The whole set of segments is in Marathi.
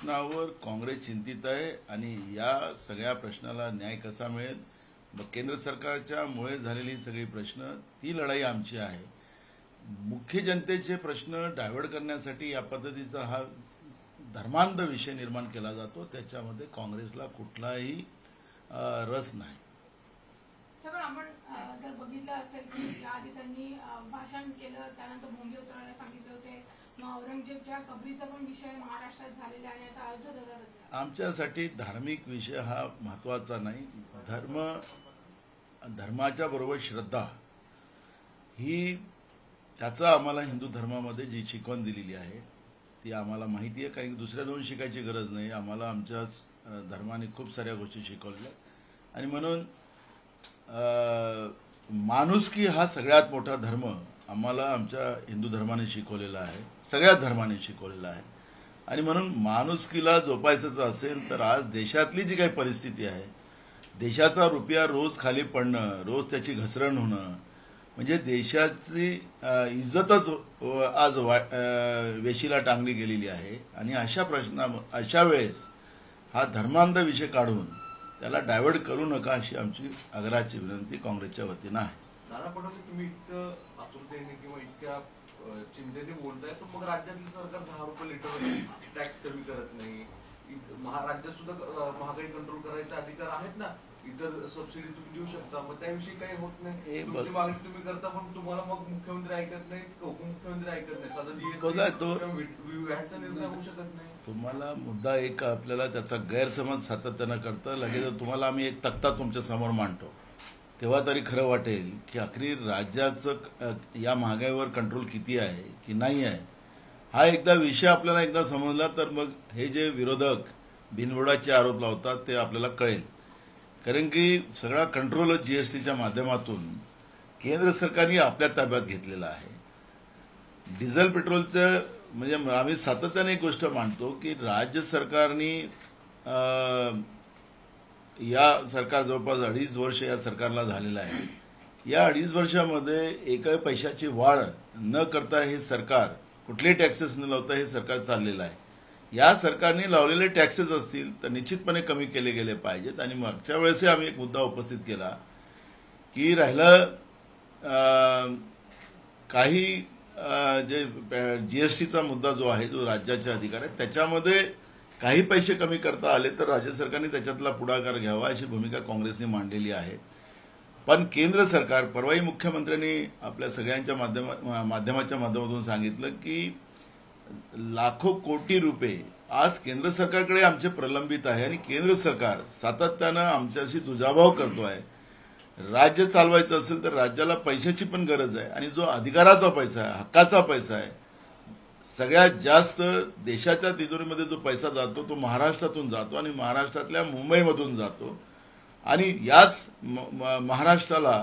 प्रश्नावर काँग्रेस चिंतित आहे आणि या सगळ्या प्रश्नाला न्याय कसा मिळेल, मग केंद्र सरकारच्या मुळे झालेली सगळी प्रश्न, ती लढाई आमची आहे. मुख्य जनतेचे प्रश्न डायव्हर्ट करण्यासाठी या पद्धतीचा हा धर्मांध विषय निर्माण केला जातो. त्याच्यामध्ये काँग्रेसला कुठलाही रस नाही. सगळं आपण जर बघितलं असेल की याआधी त्यांनी भाषण केलं, त्यानंतर भोंगे उतरवायला सांगितले होते. औरंगजेबच्या कबरीचा पण विषय महाराष्ट्रात झालेला आहे. आता अयोध्या दौऱ्यावर आमच्यासाठी धार्मिक विषय हा महत्त्वाचा नाही. धर्माच्या बरोबर श्रद्धा ही त्याचा आम्हाला हिंदू धर्मामध्ये जी शिकवण दिलेली आहे ती आम्हाला माहिती आहे. कारण दुसऱ्या दोन शिकायची गरज नाही. आम्हाला आमच्याच धर्माने खूप साऱ्या गोष्टी शिकवलेल्या आणि म्हणून माणुसकी हा सगळ्यात मोठा धर्म आम्हाला आमच्या हिंदू धर्माने शिकवलेला आहे, सगळ्या धर्माने शिकवलेला आहे. आणि म्हणून माणुसकीला जोपासायचं असेल तर आज देशातली जी काही परिस्थिती आहे, देशाचा रुपया रोज खाली पडणं, रोज त्याची घसरण होणं, म्हणजे देशाची इज्जतच आज वेशीला टांगली गेलेली आहे. आणि अशा वेळेस हा धर्मांध विषय काढून त्याला डायव्हर्ट करू नका अशी आमची आग्रहाची विनंती काँग्रेसच्या वतीनं आहे. नाना पटोले, तुम्ही इतकं आतुरतेने किंवा इतक्या चिंतेने बोलताय, तर मग राज्यातलं सरकार 10 रुपये लिटर टॅक्स कमी करत नाही. महाराष्ट्रात सुद्धा महागाई कंट्रोल करायचे अधिकार आहेत ना, इतर सबसिडी तुम्ही देऊ शकता. मग त्याविषयी काही होत नाही. तुमची मागणी तुम्ही करता पण तुम्हाला मग मुख्यमंत्री ऐकत नाही, उपमुख्यमंत्री ऐकत नाही. साधा जीएसटी निर्णय होऊ शकत नाही. तुम्हाला मुद्दा एक आपल्याला त्याचा गैरसमज सातत्यानं करतं. लगेच तुम्हाला आम्ही एक तक्ता तुमच्या समोर मांडतो, तेव्हा तरी खरं वाटेल की अखेर राज्याचं या महागाईवर कंट्रोल किती आहे की नाही आहे. हा एकदा विषय आपल्याला एकदा समजला तर मग हे जे विरोधक बिनबुडाचे आरोप लावतात ते आपल्याला कळेल. कारण की सगळा कंट्रोल जीएसटीच्या माध्यमातून केंद्र सरकारने आपल्या ताब्यात घेतलेला आहे. डिझेल पेट्रोलचं म्हणजे आम्ही सातत्याने एक गोष्ट मांडतो की राज्य सरकारने या सरकार जवळपास 2.5 वर्ष या सरकारला झालेलं आहे. या 2.5 वर्षामध्ये एकही पैशाची वाढ न करता हे सरकार, कुठलेही टॅक्सेस न लावता हे सरकार चाललेलं आहे. या सरकारने लावलेले टॅक्सेस असतील तर निश्चितपणे कमी केले गेले पाहिजेत. आणि मागच्या वेळेसही आम्ही एक मुद्दा उपस्थित केला की राहिलं काही जे जीएसटीचा मुद्दा जो आहे, जो राज्याचे अधिकार आहे, त्याच्यामध्ये काही पैसे कमी करता आले तर राज्य सरकारने त्याच्यातला पुढाकार घ्यावा अशी भूमिका काँग्रेसने मांडलेली आहे. पण केंद्र सरकार, परवाही मुख्यमंत्र्यांनी आपल्या सगळ्यांच्या माध्यमाच्या माध्यमातून सांगितलं की लाखो कोटी रुपये आज केंद्र सरकारकडे आमचे प्रलंबित आहे आणि केंद्र सरकार सातत्यानं आमच्याशी दुजाभाव करतो आहे. राज्य चालवायचं असेल तर राज्याला पैशाची पण गरज आहे आणि जो अधिकाराचा पैसा आहे, हक्काचा पैसा आहे, सगळ्यात जास्त देशाच्या तिजोरीमध्ये जो पैसा जातो तो महाराष्ट्रातून जातो आणि महाराष्ट्रातल्या मुंबईमधून जातो. आणि याच महाराष्ट्राला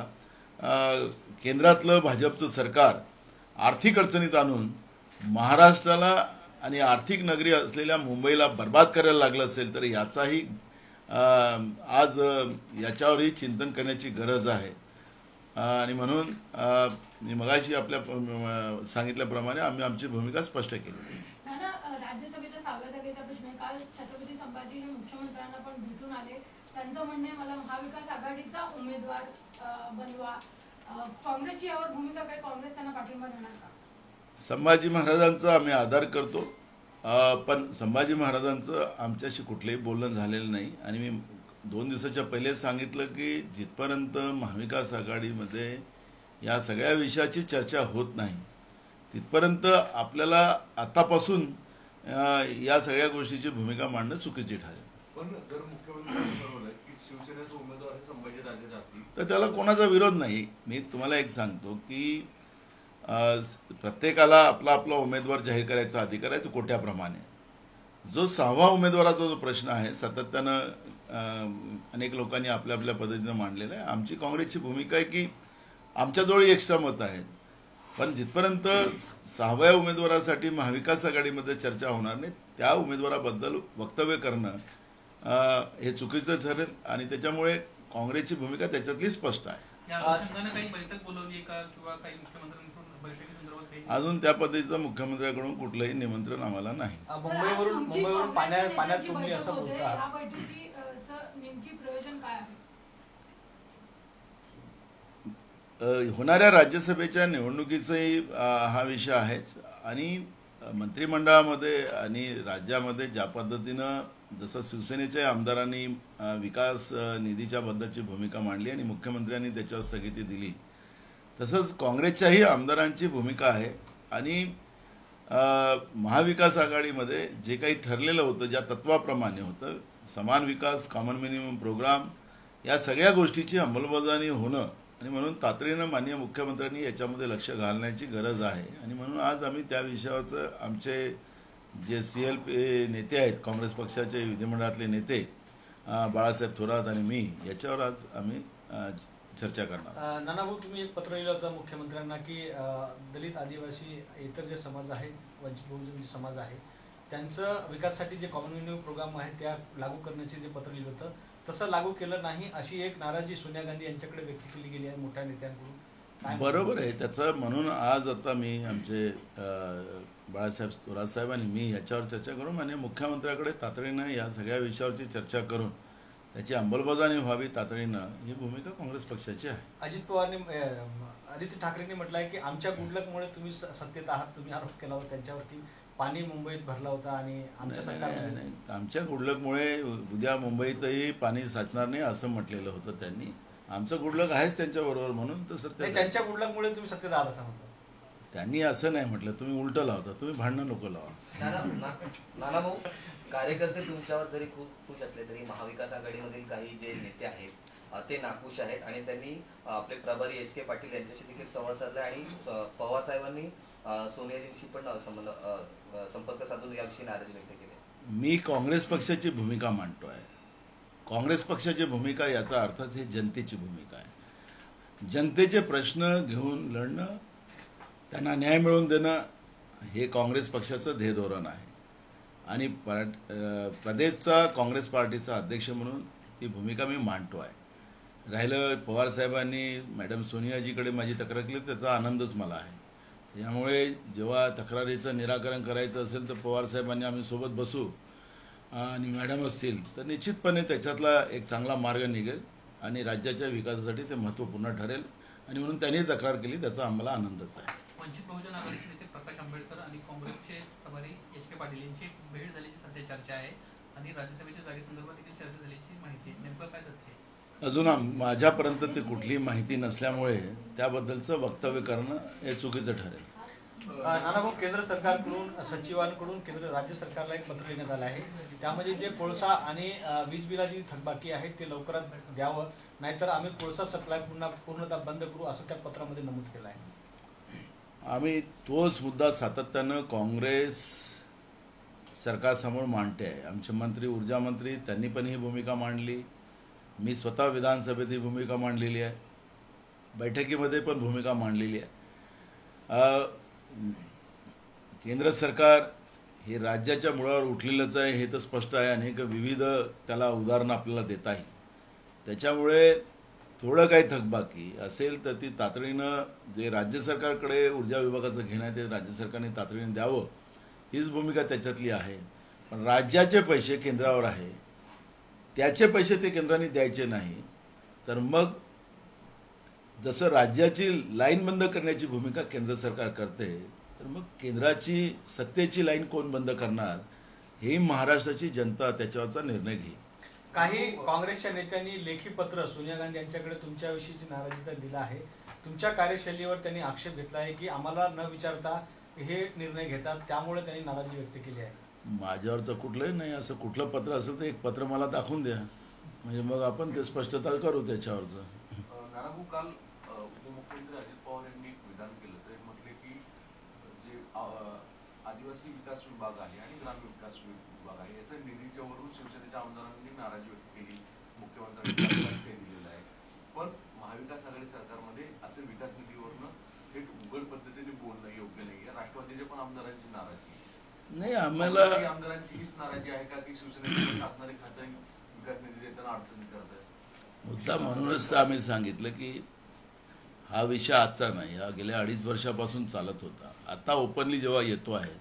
केंद्रातलं भाजपचं सरकार आर्थिक अडचणीत आणून महाराष्ट्राला आणि आर्थिक नगरी असलेल्या मुंबईला बर्बाद करायला लागलं असेल तर याचाही आज याच्यावरही चिंतन करण्याची गरज आहे. आणि म्हणून मी मगाशी आपल्या सांगितल्याप्रमाणे आम्ही आमची भूमिका स्पष्ट केली. राज्यसभेच्या 6व्या जागेचा प्रश्न काल छत्रपती संभाजी हे मुख्यमंत्र्यांना पण भेटून आले. त्यांचं म्हणणे मला महाविकास आघाडीचा उमेदवार बनवा. काँग्रेसची यावर भूमिका काय? काँग्रेस त्यांना पाठिंबा देणार का? संभाजी महाराजांचा आम्ही आदर करतो, पण संभाजी महाराजांचं आमच्याशी कुठलंही बोलणं झालेलं नाही. आणि मी 2 दिवसाच्या पहिलेच सांगितलं की जिथपर्यंत महाविकास आघाडीमध्ये या सगळ्या विषयाची चर्चा होत नाही तिथपर्यंत आपल्याला आतापासून या सगळ्या गोष्टीची भूमिका मांडणं चुकीची ठरेल. पण जर मुख्यमंत्र्यांनी ठरवलं की शिवसेनेचा उमेदवार हे संभाजीराजे जातील तर त्याला कोणाचा विरोध नाही. मी तुम्हाला एक सांगतो की प्रत्येकाला आपला आपला उमेदवार जाहीर करायचा अधिकार आहे, तो कोट्याप्रमाणे. जो 6वा उमेदवाराचा जो प्रश्न आहे सातत्यानं अनेक लोकांनी आपल्या आपल्या पद्धतीनं मांडलेला आहे. आमची काँग्रेसची भूमिका आहे की आमच्याजवळ एक्स्ट्रा मतं आहेत, पण जिथपर्यंत 6व्या उमेदवारासाठी महाविकास आघाडीमध्ये चर्चा होणार नाही त्या उमेदवाराबद्दल वक्तव्य करणं हे चुकीचं ठरेल. आणि त्याच्यामुळे काँग्रेसची भूमिका त्याच्यातली स्पष्ट आहे. या अनुषंगाने काही बैठक बोलवली का किंवा काही मुख्यमंत्र्यांकडून बैठकीसंदर्भात अजून त्या पद्धतीचं मुख्यमंत्र्यांकडून कुठलंही निमंत्रण आम्हाला नाही. मुंबईवरून पाण्यात तुंबली असं या बोलतात. बैठकीचं नेमकी प्रयोजन काय आहे? होणाऱ्या राज्यसभेच्या निवडणुकीचाही हा विषय आहेच आणि मंत्रिमंडळामध्ये आणि राज्यामध्ये ज्या पद्धतीनं जसं शिवसेनेच्या आमदारांनी विकास निधीच्या बद्दलची भूमिका मांडली आणि मुख्यमंत्र्यांनी त्याच्यावर स्थगिती दिली, तसंच काँग्रेसच्याही आमदारांची भूमिका आहे आणि महाविकास आघाडीमध्ये जे काही ठरलेलं होतं, ज्या तत्वाप्रमाणे होतं, समान विकास, कॉमन मिनिमम प्रोग्राम, या सगळ्या गोष्टीची अंमलबजावणी होणं आणि म्हणून तातडीनं माननीय मुख्यमंत्र्यांनी याच्यामध्ये लक्ष घालण्याची गरज आहे. आणि म्हणून आज आम्ही त्या विषयावरचं आमचे जे CLP नेते आहेत, काँग्रेस पक्षाचे विधिमंडळातले नेते बाळासाहेब थोरात आणि मी, याच्यावर आज आम्ही चर्चा करणार. नानाभाऊ, तुम्ही एक पत्र लिहिलं होतं मुख्यमंत्र्यांना की दलित, आदिवासी, इतर जे समाज आहेत, वंचित बहुजन जे समाज आहे, त्यांचं विकासासाठी जे कॉमन मिनिमम प्रोग्राम आहे त्या लागू करण्याचे जे पत्र लिहिलं होतं, तसं लागू केलं नाही अशी एक नाराजी सोनिया गांधी यांच्याकडे व्यक्त केली गेली आहे मोठ्या नेत्यांकडून. बरोबर आहे त्याचं. म्हणून आज आता मी आमचे बाळासाहेब थोरात साहेब आणि मी याच्यावर चर्चा करून आणि मुख्यमंत्र्याकडे तातडीनं या सगळ्या विषयावरची चर्चा करून त्याची अंमलबजावणी व्हावी तातडीनं, ही भूमिका काँग्रेस पक्षाची आहे. अजित पवारने, आदित्य ठाकरेंनी म्हटलं आहे की आमच्या गुडलकमुळे तुम्ही सत्तेत आहात, तुम्ही आरोप केला होता त्यांच्यावर की पाणी मुंबईत भरला होता आणि आमच्या सरकारने. आमच्या गुडलकमुळे उद्या मुंबईतही पाणी साचणार नाही असं म्हटलेलं होतं त्यांनी. आमचं गुडलक आहेच त्यांच्याबरोबर, म्हणून तर सत्य. त्यांच्या गुडलकमुळे तुम्ही सत्तेत आहात असं म्हणतो. त्यांनी असं नाही म्हटलं, तुम्ही उलटं लावता, तुम्ही भांडणं नको लावा. नाना भाऊ, कार्यकर्ते तुमच्यावर जरी खूप खुश असले तरी महाविकास आघाडीमधील काही जे नेते आहेत ते नाखुश आहेत आणि त्यांनी आपले प्रभारी HK पाटील यांच्याशी देखील संवाद साधला आणि पवार साहेबांनी सोनियाजींशी पण संपर्क साधून याविषयी नाराजी व्यक्त केली. मी काँग्रेस पक्षाची भूमिका मांडतोय. काँग्रेस पक्षाची भूमिका याचा अर्थच ही जनतेची भूमिका आहे. जनतेचे प्रश्न घेऊन लढणं, त्यांना न्याय मिळवून देणं, हे काँग्रेस पक्षाचं ध्येय धोरण आहे आणि प्रदेशचा काँग्रेस पार्टीचा अध्यक्ष म्हणून ती भूमिका मी मांडतो आहे. राहिलं पवारसाहेबांनी मॅडम सोनियाजीकडे माझी तक्रार केली, त्याचा आनंदच मला आहे. त्यामुळे जेव्हा तक्रारीचं निराकरण करायचं असेल तर पवारसाहेबांनी आम्ही सोबत बसू आणि मॅडम असतील तर निश्चितपणे त्याच्यातला एक चांगला मार्ग निघेल आणि राज्याच्या विकासासाठी ते महत्त्वपूर्ण ठरेल आणि म्हणून त्यांनी तक्रार केली, त्याचा आम्हाला आनंदच आहे. वंचित बहुजन आघाडीचे नेते प्रकाश आंबेडकर आणि काँग्रेसचे प्रभारी HK पाटील यांची भेट झाल्याची सध्या चर्चा आहे आणि राज्यसभेच्या जागेसंदर्भात देखील चर्चा झाल्याची माहिती आहे. नेमकं काय तथ्य आहे? अजून माझ्यापर्यंत ते कुठलीही माहिती नसल्यामुळे त्याबद्दलचं वक्तव्य करणं हे चुकीचं ठरेल. नानाभाऊ, केंद्र सरकारकडून, सचिवांकडून राज्य सरकारला एक पत्र देण्यात आलं आहे. त्यामध्ये जे कोळसा आणि वीज बिलाची थकबाकी आहे ते लवकरात द्यावं, नाहीतर आम्ही कोळसा सप्लाय पूर्णतः बंद करू असं त्या पत्रामध्ये नमूद केलं आहे. आम्ही तोच मुद्दा सातत्यानं काँग्रेस सरकारसमोर मांडते आहे. आमचे मंत्री, ऊर्जा मंत्री, त्यांनी पण ही भूमिका मांडली. मी स्वतः विधानसभेत ही भूमिका मांडलेली आहे, बैठकीमध्ये पण भूमिका मांडलेली आहे. केंद्र सरकार हे राज्याच्या मुळावर उठलेलंच आहे, हे तर स्पष्ट आहे. अनेक विविध त्याला उदाहरणं आपल्याला देता येईल. त्याच्यामुळे थोडं काही थकबाकी असेल तर ती तातडीनं जे राज्य सरकारकडे ऊर्जा विभागाचं घेणं आहे ते राज्य सरकारने तातडीनं द्यावं, हीच भूमिका त्याच्यातली आहे. पण राज्याचे पैसे केंद्रावर आहे, त्याचे पैसे ते केंद्राने द्यायचे नाही, तर मग जसं राज्याची लाईन बंद करण्याची भूमिका केंद्र सरकार करते, तर मग केंद्राची सत्तेची लाईन कोण बंद करणार, हे महाराष्ट्राची जनता त्याच्यावरचा निर्णय घेईल. काही काँग्रेसच्या नेत्यांनी लेखी पत्र सोनिया गांधी यांच्याकडे तुमच्याविषयीची नाराजी तर दिला आहे. तुमच्या कार्यशैलीवर त्यांनी आक्षेप घेतला आहे की आम्हाला न विचारता हे निर्णय घेतात, त्यामुळे त्यांनी नाराजी व्यक्त केली आहे. माझ्यावरचं कुठलंही नाही. असं कुठलं पत्र असेल तर एक पत्र मला दाखवून द्या, म्हणजे मग आपण ते स्पष्टता करू त्याच्यावरचं. नानाभाऊ, काल उपमुख्यमंत्री अजित पवार यांनी एक विधान केलं. ते म्हटले की जे आदिवासी विकास विभाग आहे आणि ग्रामीण विकास विभाग आहे याच्या निधीच्या वरून शिवसेनेच्या आमदारांनी नाराजी व्यक्त केली. मुख्यमंत्र्यांनी दिलेलं आहे, पण महाविकास आघाडी सरकारमध्ये असे विकास निधीवरनं थेट उघड पद्धतीने बोलणं योग्य नाही. राष्ट्रवादीच्या पण आमदारांची नाराजी नाही. आम्हाला आमदारांची हीच नाराजी आहे का की शिवसेनेकडे असणारे खाते विकास निधी देताना अडचणी करत आहेत? मुद्दा म्हणूनच तर आम्ही सांगितलं की हा विषय आजचा नाही, हा गेल्या 2.5 वर्षापासून चालत होता. आता ओपनली जेव्हा येतो आहे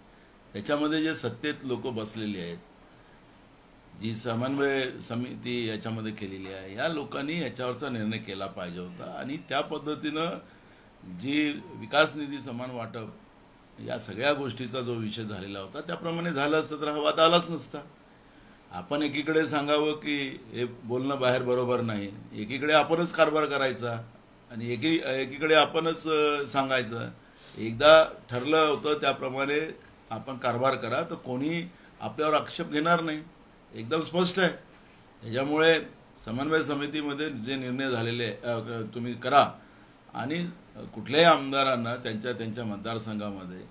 त्याच्यामध्ये जे सत्तेत लोक बसलेली आहेत, जी समन्वय समिती याच्यामध्ये केलेली आहे, या लोकांनी याच्यावरचा निर्णय केला पाहिजे होता. आणि त्या पद्धतीनं जी विकास निधी समान वाटप या सगळ्या गोष्टीचा जो विषय झालेला होता त्याप्रमाणे झालं असतं तर हा वाद आलाच नसता. आपण एकीकडे सांगावं की हे बोलणं बाहेर बरोबर नाही, एकीकडे आपणच कारभार करायचा आणि एकीकडे आपणच सांगायचं. एकदा ठरलं होतं त्याप्रमाणे आपण कारभार करा तर कोणी आपल्यावर आक्षेप घेणार नाही, एकदम स्पष्ट आहे. त्याच्यामुळे समन्वय समितीमध्ये जे निर्णय झालेले तुम्ही करा आणि कुठल्याही आमदारांना त्यांच्या मतदारसंघामध्ये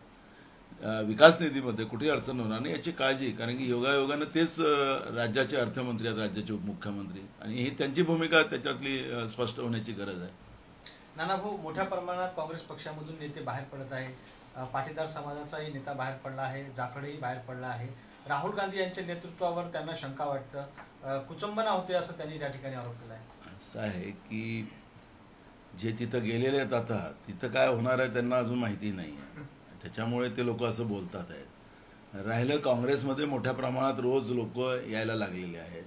विकास निधीमध्ये कुठेही अडचण होणार नाही याची काळजी, कारण की योगायोगानं तेच राज्याचे अर्थमंत्री आहेत, राज्याचे उपमुख्यमंत्री, आणि ही त्यांची भूमिका त्याच्यातली स्पष्ट होण्याची गरज आहे. नाना भाऊ, मोठ्या प्रमाणात काँग्रेस पक्षामधून नेते बाहेर पडत आहे. पाटीदार समाजाचाही नेता बाहेर पडला आहे, जाखडेही बाहेर पडला आहे. राहुल गांधी यांच्या नेतृत्वावर त्यांना शंका वाटतं, कुचंबना होते असं त्यांनी त्या ठिकाणी आरोप केला आहे. असं आहे की जे तिथं गेलेले आहेत आता तिथं काय होणार आहे त्यांना अजून माहिती नाही आहे, त्याच्यामुळे ते लोक असं बोलतात आहेत. राहिलं काँग्रेसमध्ये मोठ्या प्रमाणात रोज लोक यायला लागलेले आहेत,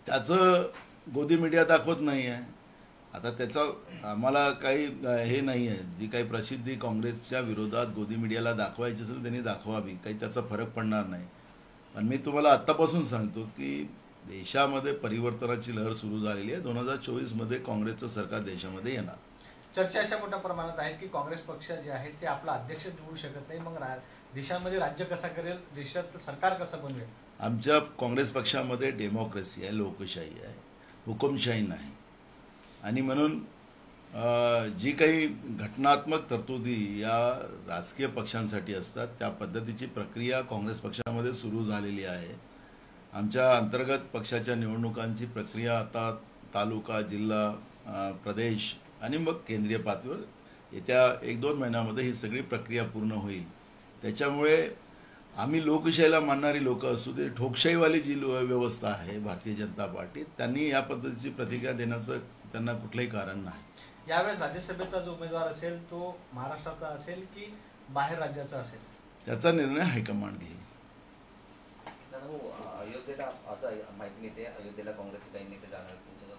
त्याचं गोदी मीडिया दाखवत नाही आहे. आता त्याचा आम्हाला काही हे नाही आहे, जी काही प्रसिद्धी काँग्रेसच्या विरोधात गोदी मीडियाला दाखवायची असेल त्यांनी दाखवावी, काही त्याचा फरक पडणार नाही. पण मी तुम्हाला आत्तापासून सांगतो की देशामध्ये परिवर्तनाची लहर सुरू झालेली आहे. 2024मध्ये काँग्रेसचं सरकार देशामध्ये येणार. चर्चा अशा मोठ्या प्रमाणात आहेत की काँग्रेस पक्ष जे आहे ते आपला अध्यक्ष निवडू शकत नाही, मग देशामध्ये राज्य कसा करेल, देशात सरकार कसं बनवेल. आमच्या काँग्रेस पक्षामध्ये डेमोक्रेसी आहे, लोकशाही आहे, हुकुमशाही नाही. आणि म्हणून जी काही घटनात्मक तरतुदी या राजकीय पक्षांसाठी असतात त्या पद्धतीची प्रक्रिया काँग्रेस पक्षामध्ये सुरू झालेली आहे. आमच्या अंतर्गत पक्षाच्या निवडणुकांची प्रक्रिया आता तालुका, जिल्हा, प्रदेश आणि मग केंद्रीय पातळीवर येत्या 1-2 महिन्यामध्ये ही सगळी प्रक्रिया पूर्ण होईल. त्याच्यामुळे आम्ही लोकशाहीला मानणारी लोक असू दे, ठोकशाहीवाली जी व्यवस्था आहे भारतीय जनता पार्टी, त्यांनी या पद्धतीची प्रतिक्रिया देण्याचं त्यांना कुठलंही कारण नाही. यावेळेस राज्यसभेचा जो उमेदवार असेल तो महाराष्ट्राचा असेल की बाहेर राज्याचा असेल, त्याचा निर्णय हायकमांड घेईल. अयोध्येला असं माहिती मिळते, अयोध्येला काँग्रेसचे काही नेते जाणार तुमच्या जो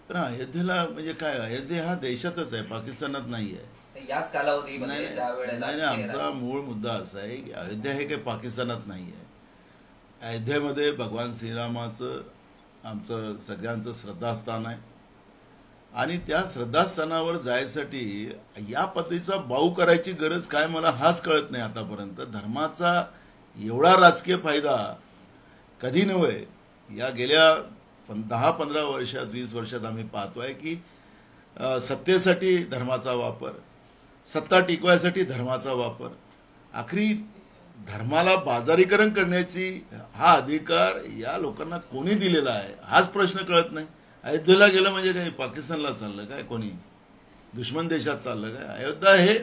पण अयोध्येला म्हणजे काय, अयोध्या हा देशातच आहे, पाकिस्तानात नाही आहे. याच कालावधीमध्ये ज्या वेळेला नाही, आमचा मूळ मुद्दा असा आहे की अयोध्या हे काही पाकिस्तानात नाही आहे. अयोध्येमध्ये भगवान श्रीरामाचं आमचं सगळ्यांचं श्रद्धास्थान आहे आणि त्या श्रद्धास्थानावर जायसाठी या पद्धतीचा बाऊ करायची गरज काय, मला हाच कळत नाही आतापर्यंत. धर्माचा एवढा राजकीय फायदा कधी नव्हे. या गेल्या 10-15 वर्षात, 20 वर्षात आम्ही पाहतोय की सत्तेसाठी धर्माचा वापर, सत्ता टिकवायसाठी धर्माचा वापर, आखरी धर्माला बाजारीकरण करण्याची हा अधिकार या लोकांना कोणी दिलेला आहे हाच प्रश्न कळत नाही. अयोध्येला गेलं म्हणजे काही पाकिस्तानला चाललं काय, कोणी दुश्मन देशात चाललं काय. अयोध्या हे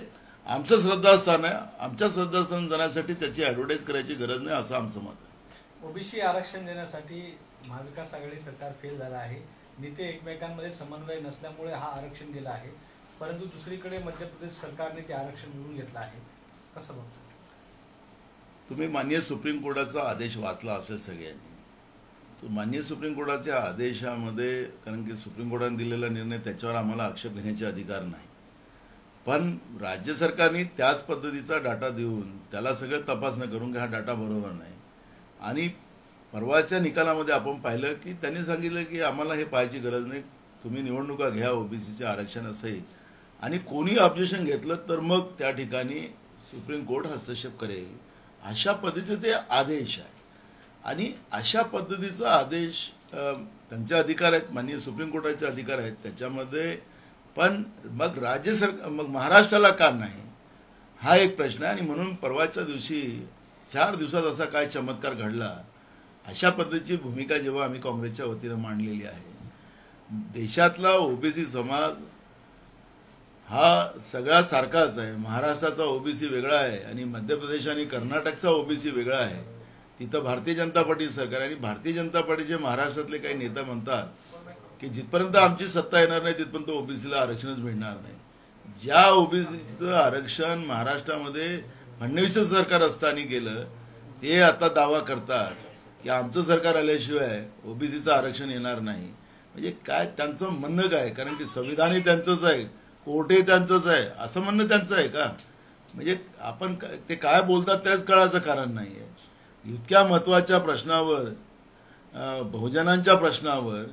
आमचं श्रद्धास्थान आहे, आमच्या श्रद्धास्थान जाण्यासाठी त्याची ॲडव्हर्टाईज करायची गरज नाही असं आमचं मत आहे. ओबीसी आरक्षण देण्यासाठी महाविकास आघाडी सरकार फेल झालं आहे. नेते एकमेकांमध्ये समन्वय नसल्यामुळे हा आरक्षण गेला आहे, परंतु दुसरीकडे मध्य प्रदेश सरकारने ते आरक्षण मिळवून घेतलं आहे. कसं बघतो तुम्ही माननीय सुप्रीम कोर्टाचा आदेश वाचला असेल सगळ्यांनी. तो माननीय सुप्रीम कोर्टाच्या आदेशामध्ये, कारण की सुप्रीम कोर्टाने दिलेला निर्णय त्याच्यावर आम्हाला आक्षेप घेण्याचे अधिकार नाही, पण राज्य सरकारने त्याच पद्धतीचा डाटा देऊन त्याला सगळं तपासणं करून की हा डाटा बरोबर नाही. आणि परवाच्या निकालामध्ये आपण पाहिलं की त्यांनी सांगितलं की आम्हाला हे पाहायची गरज नाही, तुम्ही निवडणुका घ्या, ओबीसीचे आरक्षण असेल आणि कोणी ऑब्जेक्शन घेतलं तर मग त्या ठिकाणी सुप्रीम कोर्ट हस्तक्षेप करेल, अशा पद्धतीचे ते आदेश आहे. आणि अशा पद्धतीचा आदेश त्यांचे अधिकार आहेत, माननीय सुप्रीम कोर्टाचे अधिकार आहेत त्याच्यामध्ये. पण मग राज्य सरकार, मग महाराष्ट्राला का नाही हा एक प्रश्न आहे. आणि म्हणून परवाच्या दिवशी 4 दिवसात असा काय चमत्कार घडला, अशा पद्धतीची भूमिका जेव्हा आम्ही काँग्रेसच्या वतीनं मांडलेली आहे. देशातला ओबीसी समाज हा सगळा सारखाच आहे. महाराष्ट्राचा ओबीसी वेगळा आहे आणि मध्य प्रदेश आणि कर्नाटकचा ओबीसी वेगळा आहे. तिथं भारतीय जनता पार्टी सरकार आणि भारतीय जनता पार्टीचे महाराष्ट्रातले काही नेते म्हणतात की जिथपर्यंत आमची सत्ता येणार नाही तिथपर्यंत ओबीसीला आरक्षणच मिळणार नाही. ज्या ओबीसीचं आरक्षण महाराष्ट्रामध्ये फडणवीस सरकार असताना केलं, ते आता दावा करतात की आमचं सरकार आल्याशिवाय ओबीसीचं आरक्षण येणार नाही. म्हणजे काय त्यांचं म्हणणं काय? कारण की संविधानही त्यांचंच आहे, कोर्टही त्यांचंच आहे, असं म्हणणं त्यांचं आहे का? म्हणजे आपण ते काय बोलतात त्याच कळायचं कारण नाही आहे. इतक्या महत्त्वाच्या प्रश्नावर, बहुजनांच्या प्रश्नावर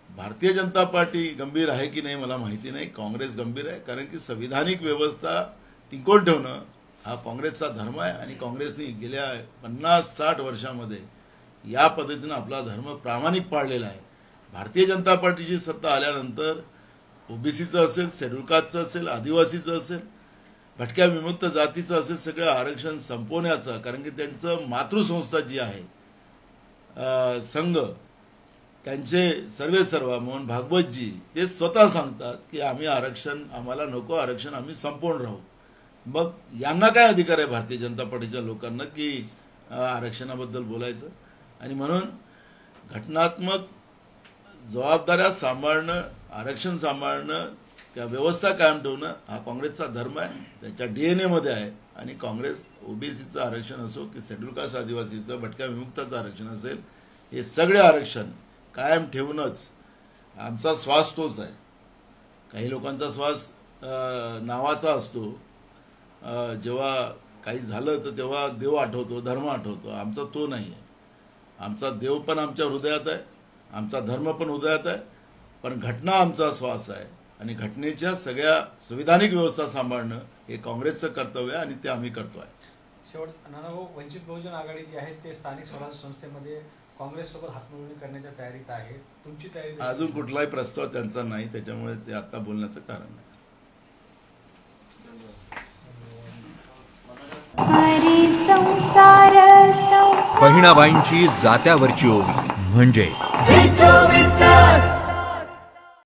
भारतीय जनता पार्टी गंभीर आहे की नाही मला माहिती नाही. काँग्रेस गंभीर आहे, कारण की संविधानिक व्यवस्था टिकवून ठेवणं हा काँग्रेसचा धर्म आहे आणि काँग्रेसने गेल्या 50-60 वर्षामध्ये या पद्धतीनं आपला धर्म प्रामाणिक पाळलेला आहे. भारतीय जनता पार्टीची सत्ता आल्यानंतर ओबीसीचं असेल, शेड्यूल कास्टचं असेल, आदिवासीचं असेल, भटक्या विमुक्त जातीचं असेल, सगळं आरक्षण संपवण्याचं, कारण की त्यांचं मातृसंस्था जी आहे संघ, त्यांचे सर्वेसर्वा मोहन भागवतजी ते स्वतः सांगतात की आम्ही आरक्षण, आम्हाला नको आरक्षण, आम्ही संपवून राहू. मग यांना काय अधिकार आहे भारतीय जनता पार्टीच्या लोकांना की आरक्षणाबद्दल बोलायचं? आणि म्हणून घटनात्मक जबाबदाऱ्या सांभाळणं, आरक्षण सांभाळणं, त्या व्यवस्था कायम ठेवणं हा काँग्रेसचा धर्म आहे, त्याच्या DNA मध्ये आहे. आणि काँग्रेस ओबीसीचं आरक्षण असो की शेड्यूल कास्ट आदिवासीचं, भटक्या विमुक्ताचं आरक्षण असेल, हे सगळे आरक्षण कायम ठेवूनच आमचा श्वास तोच आहे. काही लोकांचा श्वास नावाचा असतो, जेव्हा काही झालं तर तेव्हा देव आठवतो, धर्म आठवतो. आमचा तो नाही आहे. आमचा देव पण आमच्या हृदयात आहे, आमचा धर्म पण हृदयात आहे, पण घटना आमचा श्वास आहे. आणि घटनेच्या सगळ्या संविधानिक व्यवस्था सांभाळणं हे काँग्रेसचं कर्तव्य आहे आणि ते आम्ही करतो आहे. शेवट नानाभाऊ, वंचित बहुजन आघाडी जी आहे ते स्थानिक स्वराज्य संस्थेमध्ये काँग्रेससोबत हातमिळवणी करण्याच्या तयारीत आहे. तुमची तयारी? अजून कुठलाही प्रस्ताव त्यांचा नाही, त्याच्यामुळे ते आता बोलण्याचं कारण नाही. बहिणाबाईंची जात्यावरची ओवी म्हणजे